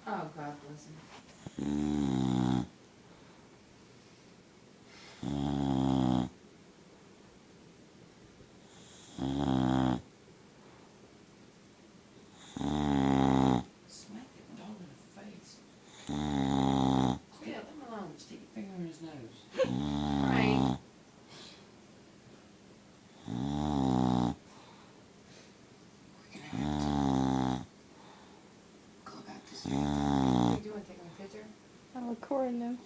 Oh, God bless him. Smack that dog in the face. Yeah, leave him alone. Stick your finger in his nose. Frank. We're gonna have to go about this. What are you doing? Taking a picture? I'm recording them.